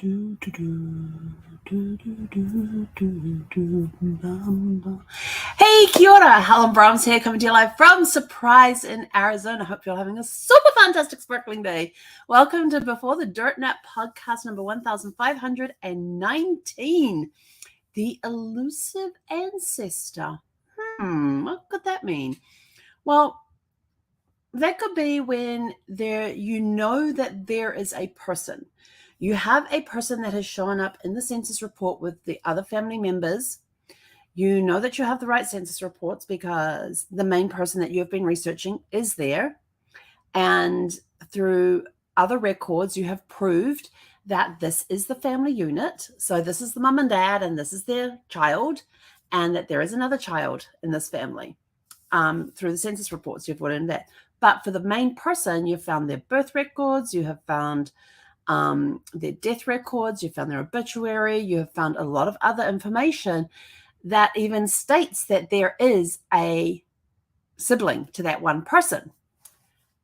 Hey, kia ora. Helen Brahms here, coming to you live from Surprise in Arizona. Hope you're having a super fantastic sparkling day. Welcome to Before the Dirt Nap podcast number 1519, The Elusive Ancestor. What could that mean? Well, that could be when you know that there is a person. You have a person that has shown up in the census report with the other family members. You know that you have the right census reports because the main person that you've been researching is there. And through other records, you have proved that this is the family unit. So this is the mom and dad, and this is their child, and that there is another child in this family. Through the census reports, you've put in that. But for the main person, you've found their birth records, you have found their death records, you found their obituary, you have found a lot of other information that even states that there is a sibling to that one person.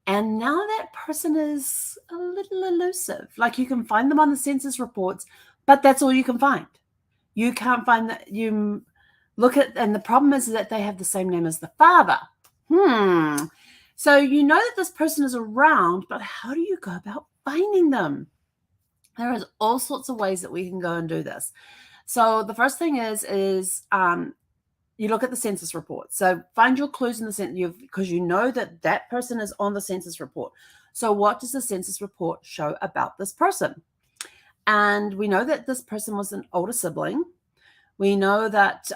And now that person is a little elusive. Like, you can find them on the census reports, but that's all you can find. You can't find that. You look at, and the problem is that they have the same name as the father. So you know that this person is around, but how do you go about finding them? There is all sorts of ways that we can go and do this. So the first thing is you look at the census report. So find your clues in the census, because you know that that person is on the census report. So what does the census report show about this person? And we know that this person was an older sibling. We know that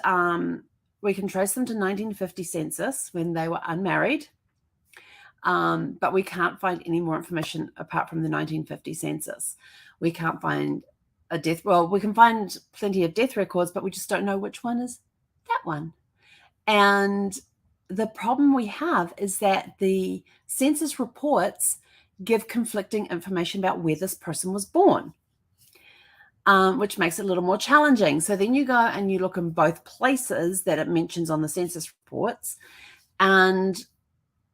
we can trace them to 1950 census when they were unmarried. But we can't find any more information apart from the 1950 census. We can't find a death. Well, we can find plenty of death records, but we just don't know which one is that one. And the problem we have is that the census reports give conflicting information about where this person was born, which makes it a little more challenging. So then you go and you look in both places that it mentions on the census reports, and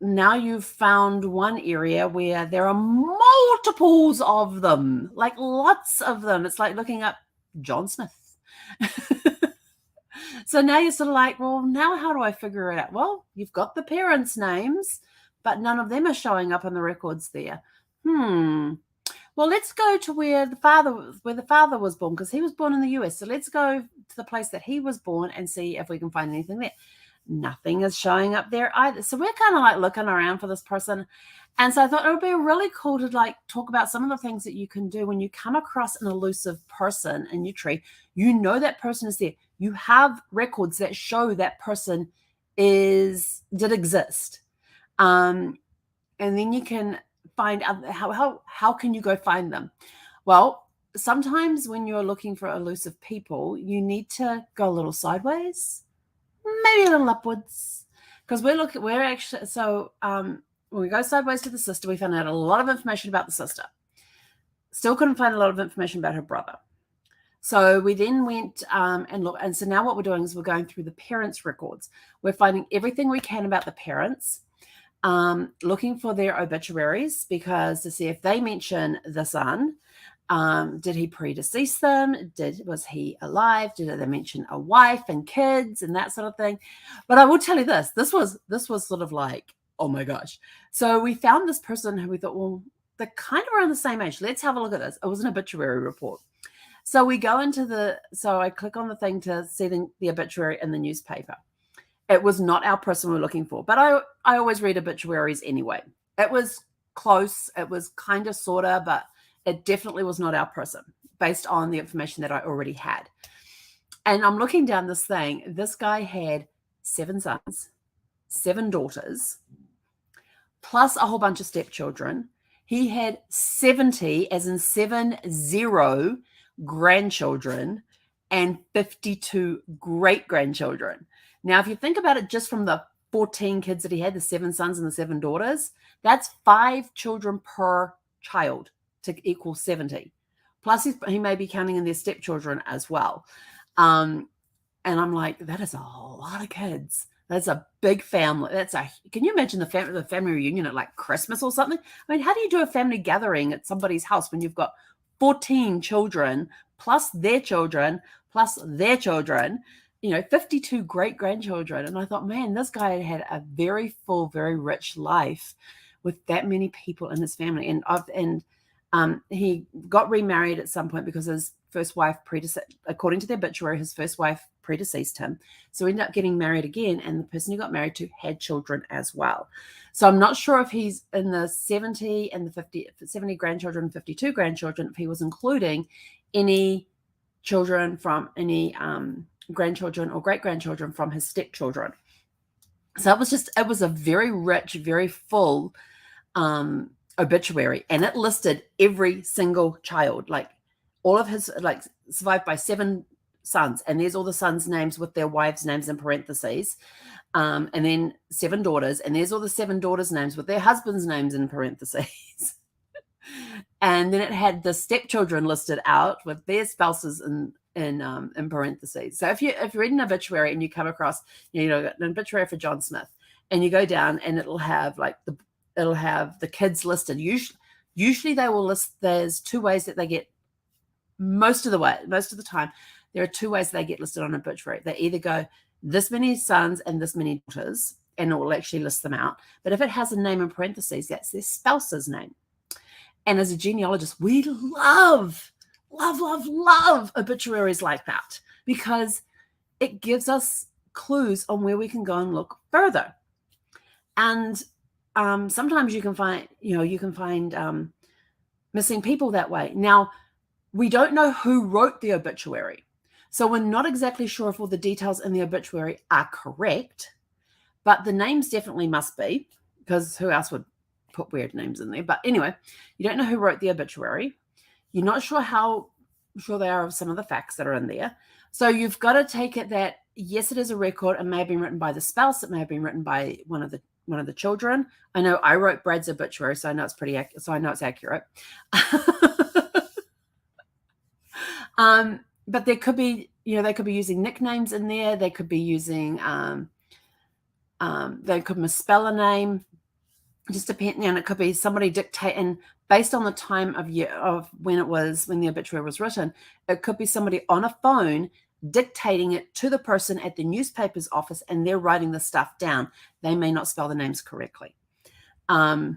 now you've found one area where there are multiples of them, like lots of them. It's like looking up John Smith. So now you're sort of like, well, now how do I figure it out? Well, you've got the parents' names, but none of them are showing up on the records there. Well, let's go to where the father was born, because he was born in the US. So let's go to the place that he was born and see if we can find anything there. Nothing is showing up there either. So we're kind of like looking around for this person. And so I thought it would be really cool to like talk about some of the things that you can do when you come across an elusive person in your tree. You know that person is there. You have records that show that person did exist. And then you can find out how can you go find them? Well, sometimes when you're looking for elusive people, you need to go a little sideways, maybe a little upwards, because when we go sideways to the sister, we found out a lot of information about the sister. Still couldn't find a lot of information about her brother. So we then went and looked. And so now what we're doing is we're going through the parents' records. We're finding everything we can about the parents, looking for their obituaries, because to see if they mention the son. Did he predecease them? Was he alive? Did they mention a wife and kids and that sort of thing? But I will tell you this was sort of like, oh my gosh. So we found this person who we thought, well, they're kind of around the same age. Let's have a look at this. It was an obituary report. So we go into so I click on the thing to see the obituary in the newspaper. It was not our person we're looking for, but I always read obituaries anyway. It was close. It was kind of, sort of, but it definitely was not our person based on the information that I already had. And I'm looking down this thing. This guy had 7 sons, 7 daughters, plus a whole bunch of stepchildren. He had 70, as in 70 grandchildren, and 52 great-grandchildren. Now, if you think about it, just from the 14 kids that he had, the 7 sons and the 7 daughters, that's 5 children per child to equal 70. Plus he may be counting in their stepchildren as well. And I'm like, that is a lot of kids. That's a big family. Can you imagine the family reunion at like Christmas or something? I mean, how do you do a family gathering at somebody's house when you've got 14 children, plus their children, plus their children, 52 great-grandchildren. And I thought, man, this guy had a very full, very rich life with that many people in his family. And he got remarried at some point because his first wife, according to the obituary, his first wife predeceased him. So he ended up getting married again, and the person he got married to had children as well. So I'm not sure if he's in the 70 and the 70 grandchildren, 52 grandchildren, if he was including any children from any grandchildren or great-grandchildren from his stepchildren. So it was a very rich, very full obituary, and it listed every single child, like all of his, like survived by 7 sons, and there's all the sons' names with their wives' names in parentheses, and then 7 daughters, and there's all the 7 daughters' names with their husbands' names in parentheses. And then it had the stepchildren listed out with their spouses in parentheses. So if you read an obituary and you come across, an obituary for John Smith, and you go down and it'll have the kids listed. Usually they will list. There's 2 ways that they get most of the time. There are 2 ways they get listed on an obituary. They either go this many sons and this many daughters, and it will actually list them out. But if it has a name in parentheses, that's their spouse's name. And as a genealogist, we love obituaries like that, because it gives us clues on where we can go and look further. And sometimes you can find missing people that way. Now, we don't know who wrote the obituary, so we're not exactly sure if all the details in the obituary are correct, but the names definitely must be, because who else would put weird names in there? But anyway, you don't know who wrote the obituary. You're not sure how sure they are of some of the facts that are in there. So you've got to take it that, yes, it is a record. It may have been written by the spouse. It may have been written by one of the children. I know I wrote Brad's obituary, so I know it's accurate. But there could be, they could be using nicknames in there. They could be using, they could misspell a name. Just depending, and it could be somebody dictating based on the time of year of when the obituary was written. It could be somebody on a phone dictating it to the person at the newspaper's office, and they're writing the stuff down. They may not spell the names correctly. So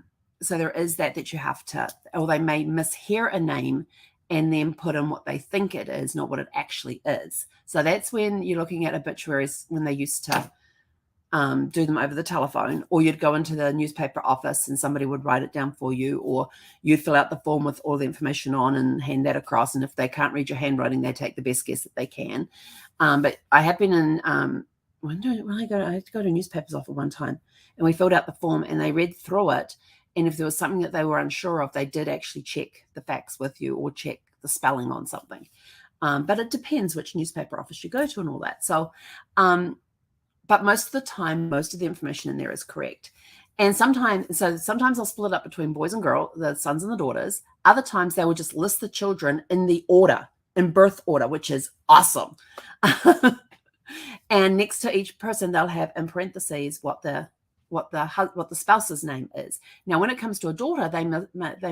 there is that you have to, or they may mishear a name and then put in what they think it is, not what it actually is. So that's when you're looking at obituaries, when they used to do them over the telephone, or you'd go into the newspaper office and somebody would write it down for you, or you'd fill out the form with all the information on and hand that across. And if they can't read your handwriting, they take the best guess that they can. But I have been in, I had to go to a newspaper's office one time, and we filled out the form and they read through it. And if there was something that they were unsure of, they did actually check the facts with you or check the spelling on something. But it depends which newspaper office you go to and all that. So, but most of the time, most of the information in there is correct. And sometimes I'll split it up between boys and girls, the sons and the daughters. Other times they will just list the children in the order, in birth order, which is awesome. And next to each person, they'll have in parentheses what the spouse's name is. Now, when it comes to a daughter, they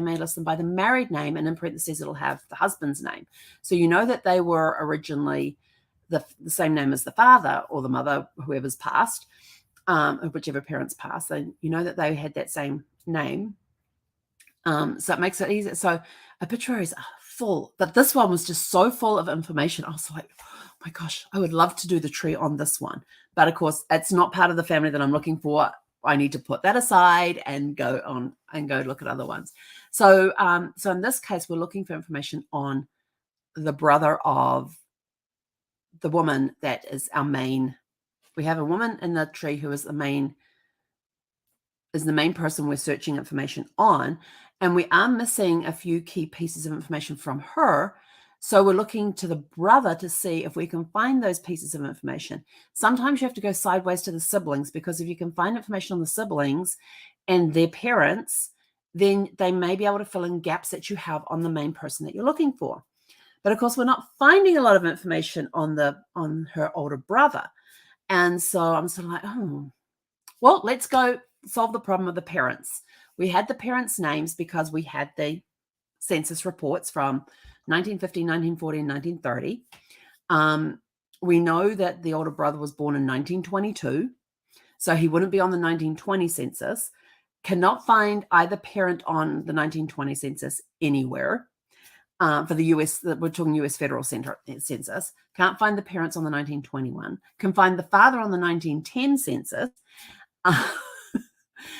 may list them by the married name, and in parentheses it'll have the husband's name. So you know that they were originally the same name as the father or the mother, whoever's passed, or whichever parents passed. Then you know that they had that same name. So it makes it easier. So obituaries are full, but this one was just so full of information. I was like, oh my gosh, I would love to do the tree on this one. But of course, it's not part of the family that I'm looking for. I need to put that aside and go look at other ones. So, so in this case, we're looking for information on the brother of the woman that is our main. We have a woman in the tree who is the main person we're searching information on, and we are missing a few key pieces of information from her. So we're looking to the brother to see if we can find those pieces of information. Sometimes you have to go sideways to the siblings, because if you can find information on the siblings and their parents, then they may be able to fill in gaps that you have on the main person that you're looking for. But of course, we're not finding a lot of information on her older brother. And so I'm sort of like, oh, well, let's go solve the problem of the parents. We had the parents' names because we had the census reports from 1950, 1940, and 1930. We know that the older brother was born in 1922, so he wouldn't be on the 1920 census. Cannot find either parent on the 1920 census anywhere. For the US, we're talking US federal census. Can't find the parents on the 1921. Can find the father on the 1910 census.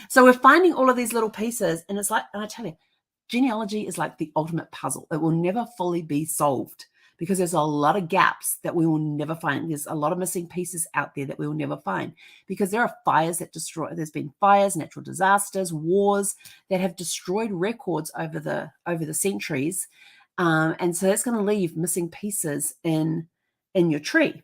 So we're finding all of these little pieces, and it's like, and I tell you, genealogy is like the ultimate puzzle. It will never fully be solved because there's a lot of gaps that we will never find. There's a lot of missing pieces out there that we will never find because there are fires that destroy. There's been fires, natural disasters, wars that have destroyed records over the centuries, and so that's going to leave missing pieces in your tree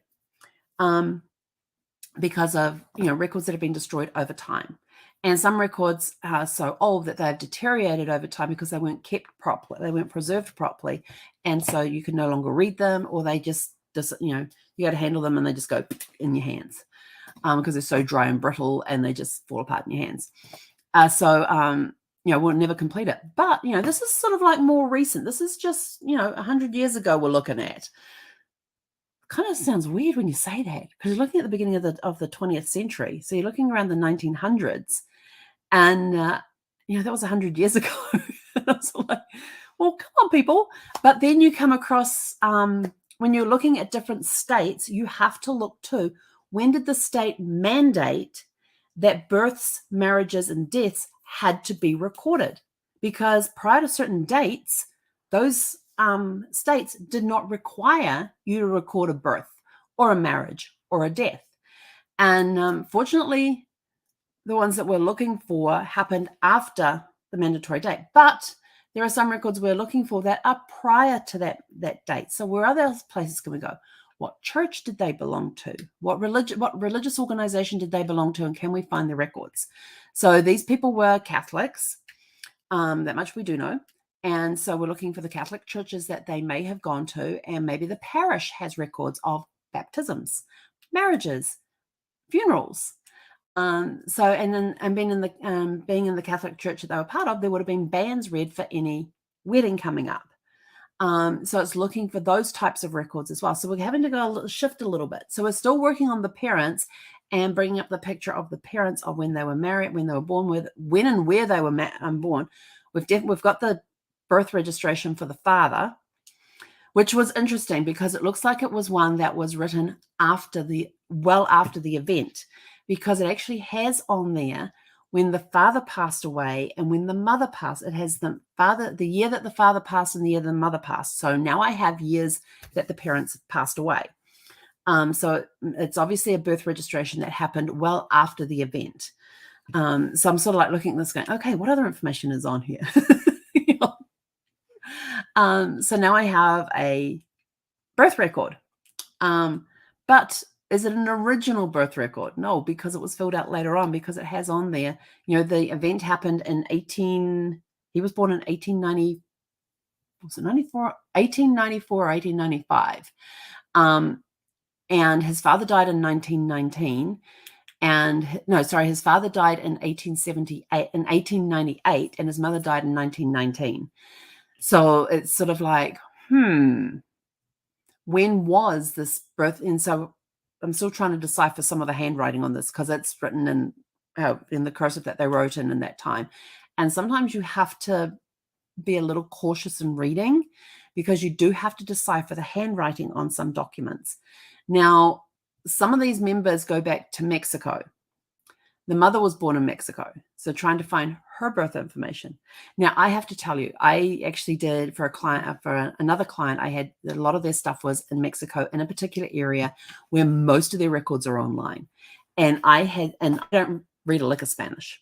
because of records that have been destroyed over time. And some records are so old that they've deteriorated over time because they weren't kept properly, they weren't preserved properly, and so you can no longer read them, or they just you got to handle them and they just go in your hands because they're so dry and brittle and they just fall apart in your hands. We'll never complete it. But this is sort of like more recent. This is just 100 years ago we're looking at. Kind of sounds weird when you say that because you're looking at the beginning of the 20th century. So you're looking around the 1900s, and that was 100 years ago. And I was like, well, come on, people. But then you come across when you're looking at different states, you have to look to when did the state mandate that births, marriages, and deaths had to be recorded? Because prior to certain dates, those states did not require you to record a birth or a marriage or a death. And fortunately, the ones that we're looking for happened after the mandatory date. But there are some records we're looking for that are prior to that date. So where are those places can we go? What church did they belong to? What religious organization did they belong to? And can we find the records? So these people were Catholics. That much we do know. And so we're looking for the Catholic churches that they may have gone to, and maybe the parish has records of baptisms, marriages, funerals. Being in the Catholic church that they were part of, there would have been banns read for any wedding coming up. So it's looking for those types of records as well. So we're having to shift a little bit. So we're still working on the parents and bringing up the picture of the parents of when they were married, when they were born, when and where they were born. We've got the birth registration for the father, which was interesting because it looks like it was one that was written after the event, because it actually has on there when the father passed away and when the mother passed. It has the year that the father passed and the year the mother passed. So now I have years that the parents passed away. So it's obviously a birth registration that happened well after the event. So I'm sort of like looking at this going, okay, what other information is on here? So now I have a birth record. But is it an original birth record? No, because it was filled out later on, because it has on there, the event happened in he was born in 1890, was it 1894 or 1895. And his father died in 1919. His father died in 1898, and his mother died in 1919. So it's sort of like, when was this birth? And so I'm still trying to decipher some of the handwriting on this because it's written in the cursive that they wrote in that time. And sometimes you have to be a little cautious in reading because you do have to decipher the handwriting on some documents. Now, some of these members go back to Mexico. The mother was born in Mexico, so trying to find her birth information. Now, I have to tell you, I actually did for another client, I had a lot of their stuff was in Mexico in a particular area where most of their records are online. And I don't read a lick of Spanish.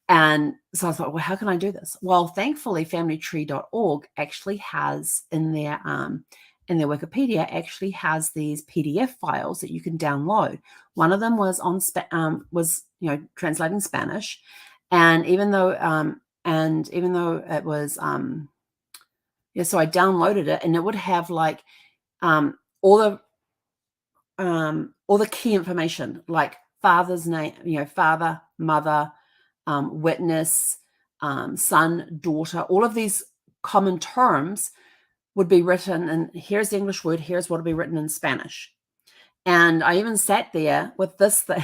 And so I thought, well, how can I do this? Well, thankfully, familytree.org actually has in their Wikipedia actually has these PDF files that you can download. One of them was translating Spanish, and even though it was so I downloaded it, and it would have like all the key information, like father's name, father, mother, witness, son, daughter, all of these common terms would be written, and here's the English word, here's what would be written in Spanish. And I even sat there with this thing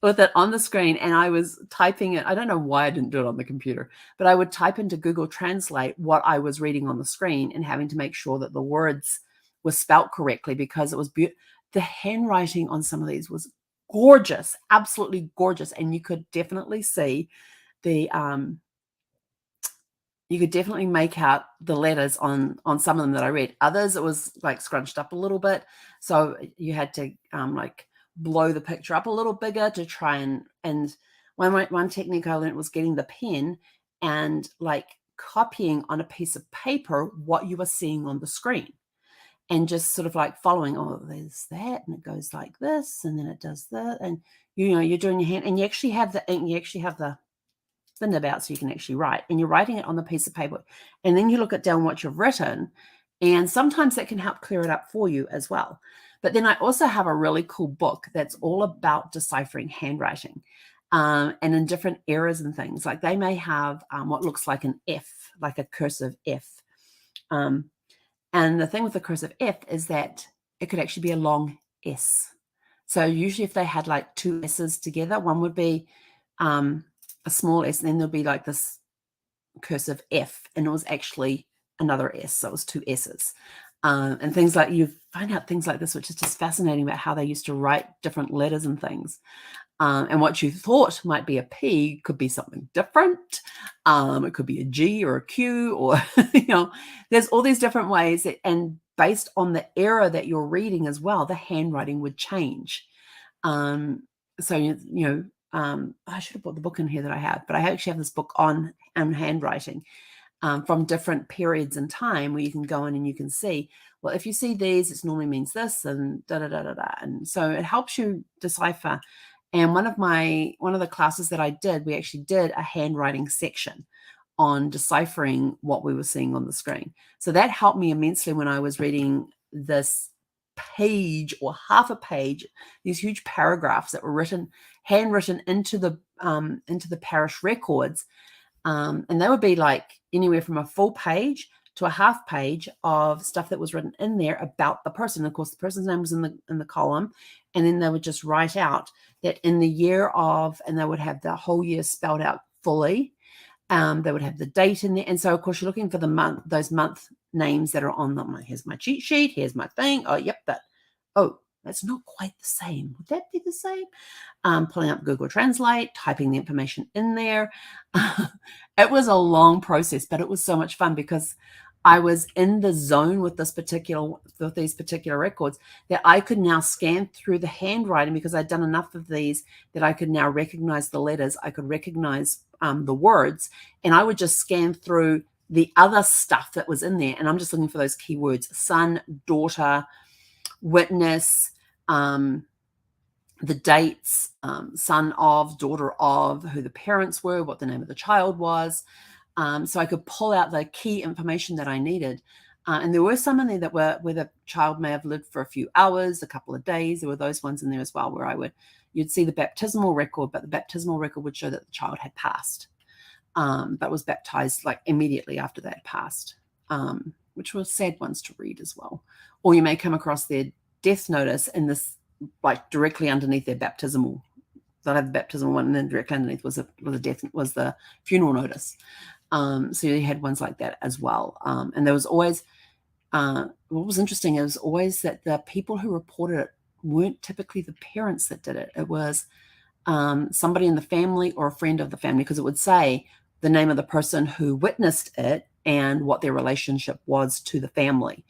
with it on the screen, and I was typing it. I don't know why I didn't do it on the computer, but I would type into Google Translate what I was reading on the screen and having to make sure that the words were spelt correctly, because it was the handwriting on some of these was gorgeous, absolutely gorgeous. And you could definitely see the you could definitely make out the letters on some of them that I read. Others, it was like scrunched up a little bit, so you had to like blow the picture up a little bigger to try and one technique I learned was getting the pen and like copying on a piece of paper what you were seeing on the screen, and just sort of like following, oh, there's that, and it goes like this, and then it does that, and you're doing your hand, and you actually have the ink, you actually have the nib out so you can actually write, and you're writing it on the piece of paper, and then you look at down what you've written, and sometimes that can help clear it up for you as well. But then I also have a really cool book that's all about deciphering handwriting, and in different eras and things. Like they may have what looks like an F, like a cursive F, and the thing with the cursive F is that it could actually be a long S. So usually if they had like two S's together, one would be a small S, and then there'll be like this cursive F, and it was actually another S, so it was two S's. And things like, you find out things like this, which is just fascinating, about how they used to write different letters and things. And what you thought might be a P could be something different. It could be a G or a Q, or, there's all these different ways that, and based on the era that you're reading as well, the handwriting would change. So, I should have brought the book in here that I have, but I actually have this book on handwriting from different periods in time, where you can go in and you can see, well, if you see these, it normally means this, and da da da da da. And so it helps you decipher. And one of the classes that I did, we actually did a handwriting section on deciphering what we were seeing on the screen. So that helped me immensely when I was reading this page or half a page, these huge paragraphs that were handwritten into the parish records. And they would be like anywhere from a full page to a half page of stuff that was written in there about the person. Of course, the person's name was in the column, and then they would just write out that in the year of, and they would have the whole year spelled out fully. They would have the date in there, and so of course you're looking for those month names that are on them. Here's my cheat sheet. Here's my thing. Oh, yep, that. Oh, that's not quite the same. Would that be the same? Pulling up Google Translate, typing the information in there. It was a long process, but it was so much fun, because I was in the zone with these particular records, that I could now scan through the handwriting, because I'd done enough of these that I could now recognize the letters. I could recognize the words, and I would just scan through the other stuff that was in there. And I'm just looking for those keywords: son, daughter, witness, the dates, son of, daughter of, who the parents were, what the name of the child was. So I could pull out the key information that I needed. And there were some in there that were where the child may have lived for a few hours, a couple of days. There were those ones in there as well, where you'd see the baptismal record, but the baptismal record would show that the child had passed, but was baptized like immediately after they had passed, which were sad ones to read as well. Or you may come across their death notice in this, like directly underneath their baptismal. They'll have the baptismal one, and then directly underneath was the funeral notice. So you had ones like that as well. And there was always, what was interesting, it was always that the people who reported it weren't typically the parents that did it. It was somebody in the family or a friend of the family, because it would say the name of the person who witnessed it and what their relationship was to the family.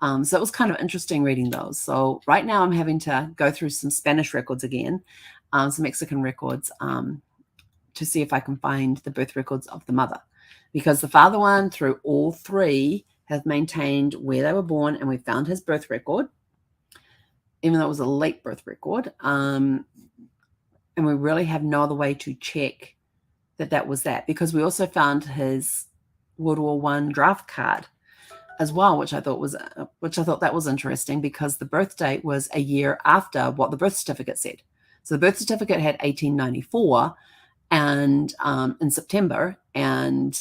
So it was kind of interesting reading those. So right now I'm having to go through some Spanish records again, some Mexican records, to see if I can find the birth records of the mother, because the father one, through all three, have maintained where they were born, and we found his birth record, even though it was a late birth record. And we really have no other way to check that was that, because we also found his World War I draft card as well, which I thought that was interesting, because the birth date was a year after what the birth certificate said. So the birth certificate had 1894 and in September, and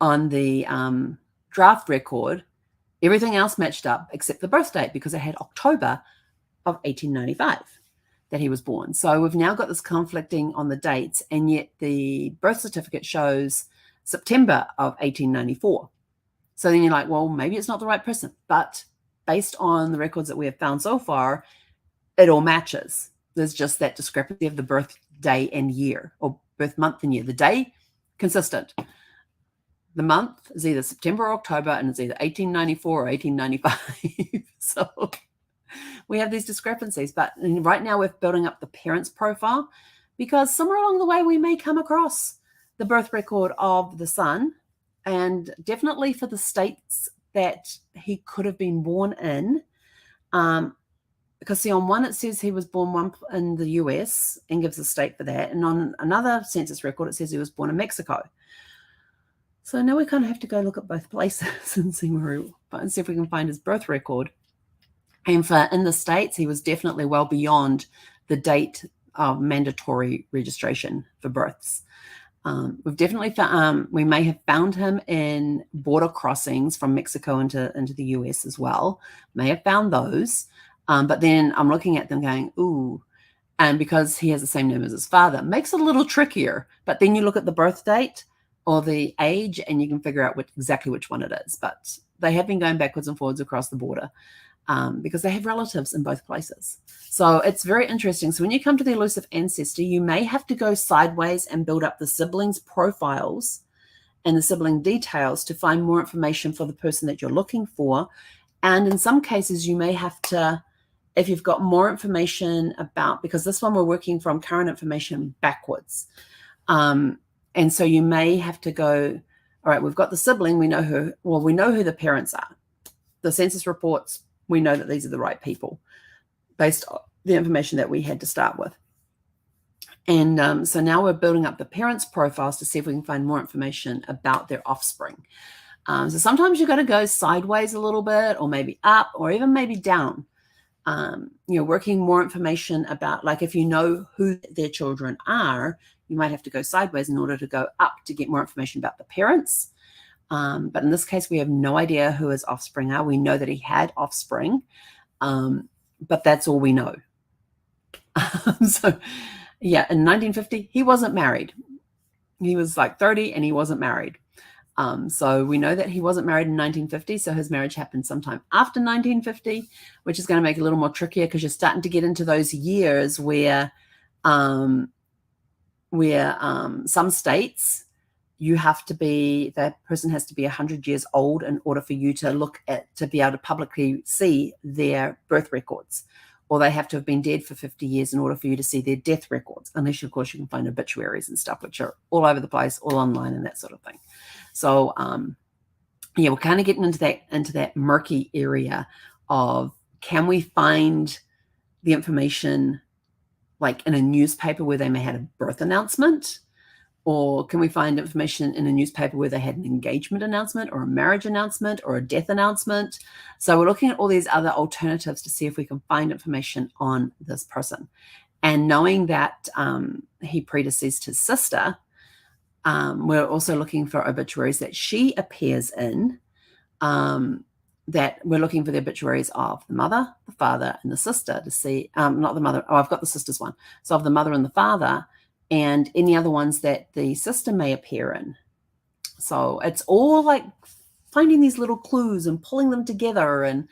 on the draft record, everything else matched up except the birth date, because it had October of 1895 that he was born. So we've now got this conflicting on the dates, and yet the birth certificate shows September of 1894. So then you're like, well, maybe it's not the right person. But based on the records that we have found so far, it all matches. There's just that discrepancy of the birth day and year, or birth month and year. The day, consistent. The month is either September or October, and it's either 1894 or 1895. So we have these discrepancies. But right now we're building up the parents' profile, because somewhere along the way we may come across the birth record of the son, and definitely for the states that he could have been born in. Because see, on one it says he was born in the US and gives a state for that, and on another census record it says he was born in Mexico. So now we kind of have to go look at both places and see if we can find his birth record. And for in the States, he was definitely well beyond the date of mandatory registration for births. We've definitely found, we may have found him in border crossings from Mexico into the US as well. May have found those. But then I'm looking at them going, ooh, and because he has the same name as his father, makes it a little trickier. But then you look at the birth date or the age, and you can figure out exactly which one it is. But they have been going backwards and forwards across the border because they have relatives in both places. So it's very interesting. So when you come to the Elusive Ancestor, you may have to go sideways and build up the siblings' profiles and the sibling details to find more information for the person that you're looking for. And in some cases, you may have to, if you've got more information about, because this one we're working from current information backwards. And so you may have to go, all right, we've got the sibling, we know who the parents are. The census reports, we know that these are the right people based on the information that we had to start with. And so now we're building up the parents' profiles to see if we can find more information about their offspring. So sometimes you've got to go sideways a little bit, or maybe up, or even maybe down. Working more information about, like if you know who their children are, you might have to go sideways in order to go up to get more information about the parents. But in this case, we have no idea who his offspring are. We know that he had offspring, but that's all we know. So, yeah, in 1950, he wasn't married. He was like 30 and he wasn't married. So we know that he wasn't married in 1950, so his marriage happened sometime after 1950, which is going to make it a little more trickier because you're starting to get into those years where some states that person has to be 100 years old in order for you to be able to publicly see their birth records, or they have to have been dead for 50 years in order for you to see their death records, unless of course you can find obituaries and stuff, which are all over the place, all online and that sort of thing. So we're kind of getting into that murky area of, can we find the information like in a newspaper where they may have a birth announcement, or can we find information in a newspaper where they had an engagement announcement or a marriage announcement or a death announcement? So we're looking at all these other alternatives to see if we can find information on this person. And knowing that he predeceased his sister, we're also looking for obituaries that she appears in, that we're looking for the obituaries of the mother, the father, and the sister to see, not the mother, I've got the sister's one. So of the mother and the father, and any other ones that the sister may appear in. So it's all like finding these little clues and pulling them together and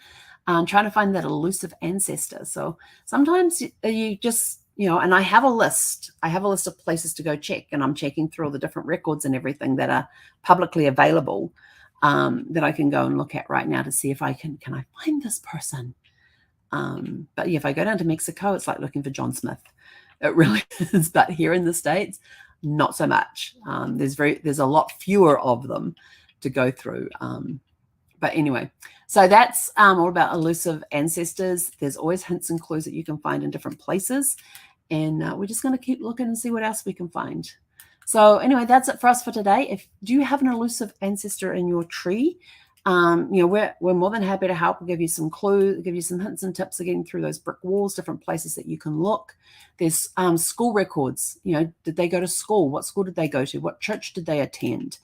trying to find that elusive ancestor. So sometimes you just, and I have a list. I have a list of places to go check, and I'm checking through all the different records and everything that are publicly available that I can go and look at right now to see if can I find this person. But yeah, if I go down to Mexico, it's like looking for John Smith. It really is. But here in the States, not so much. There's a lot fewer of them to go through. But anyway, so that's all about elusive ancestors. There's always hints and clues that you can find in different places. And we're just going to keep looking and see what else we can find. So anyway, that's it for us for today. Do you have an elusive ancestor in your tree? We're more than happy to help. We'll give you some clues, give you some hints and tips of getting through those brick walls, different places that you can look. There's school records. Did they go to school? What school did they go to? What church did they attend?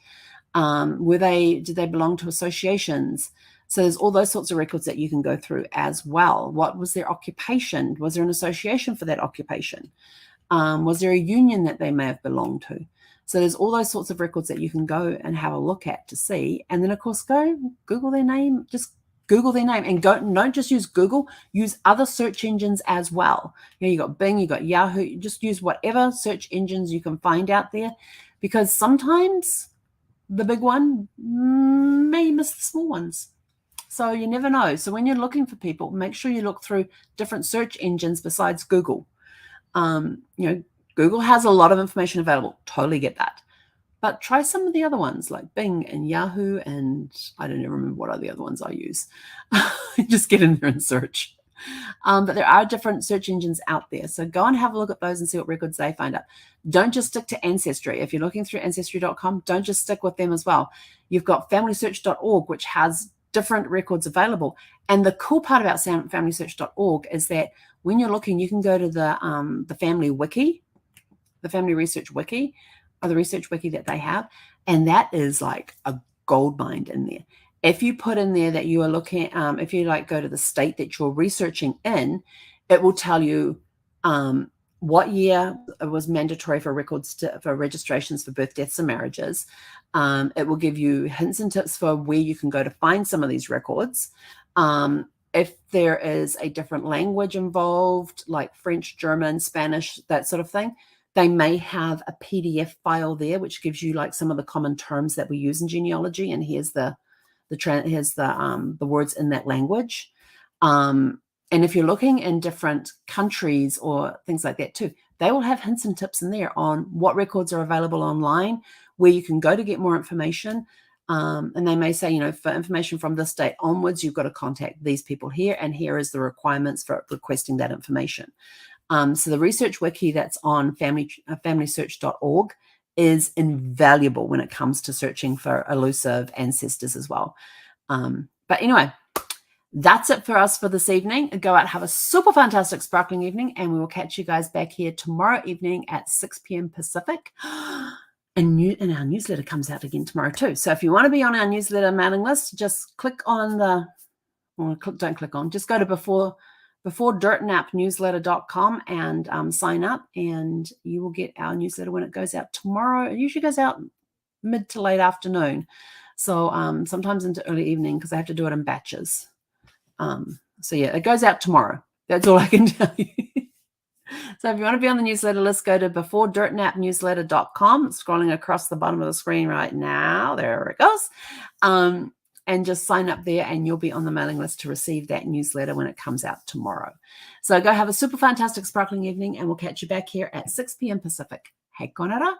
Did they belong to associations? So there's all those sorts of records that you can go through as well. What was their occupation? Was there an association for that occupation? Was there a union that they may have belonged to? So there's all those sorts of records that you can go and have a look at to see. And then, of course, go Google their name. Just Google their name, and don't just use Google, use other search engines as well. You got Bing, you got Yahoo, just use whatever search engines you can find out there, because sometimes the big one may miss the small ones. So you never know. So when you're looking for people, make sure you look through different search engines besides Google. Google has a lot of information available. Totally get that. But try some of the other ones like Bing and Yahoo, and I don't even remember what are the other ones I use. Just get in there and search. But there are different search engines out there. So go and have a look at those and see what records they find out. Don't just stick to Ancestry. If you're looking through Ancestry.com, don't just stick with them as well. You've got FamilySearch.org, which has different records available. And the cool part about FamilySearch.org is that when you're looking, you can go to the Family Wiki, the Family Research Wiki, or the research wiki that they have, and that is like a gold mine in there. If you put in there that you are looking, if you go to the state that you're researching in, it will tell you what year it was mandatory for records for registrations for birth, deaths, and marriages. It will give you hints and tips for where you can go to find some of these records. If there is a different language involved, like French, German, Spanish, that sort of thing, they may have a PDF file there, which gives you some of the common terms that we use in genealogy. And here's the words in that language. And if you're looking in different countries or things like that too, they will have hints and tips in there on what records are available online, where you can go to get more information. And they may say, for information from this date onwards, you've got to contact these people here, and here is the requirements for requesting that information. So the research wiki that's on FamilySearch.org is invaluable when it comes to searching for elusive ancestors as well. But anyway, that's it for us for this evening. Go out, have a super fantastic sparkling evening, and we will catch you guys back here tomorrow evening at 6 p.m. Pacific. And our newsletter comes out again tomorrow too. So if you want to be on our newsletter mailing list, just click on just go to beforedirtnapnewsletter.com and sign up, and you will get our newsletter when it goes out tomorrow. It usually goes out mid to late afternoon, so sometimes into early evening, because I have to do it in batches. So yeah, it goes out tomorrow. That's all I can tell you. So if you want to be on the newsletter list, go to beforedirtnapnewsletter.com. Scrolling across the bottom of the screen right now. There it goes. And just sign up there, and you'll be on the mailing list to receive that newsletter when it comes out tomorrow. So go have a super fantastic sparkling evening, and we'll catch you back here at 6 p.m. Pacific. Hei konara.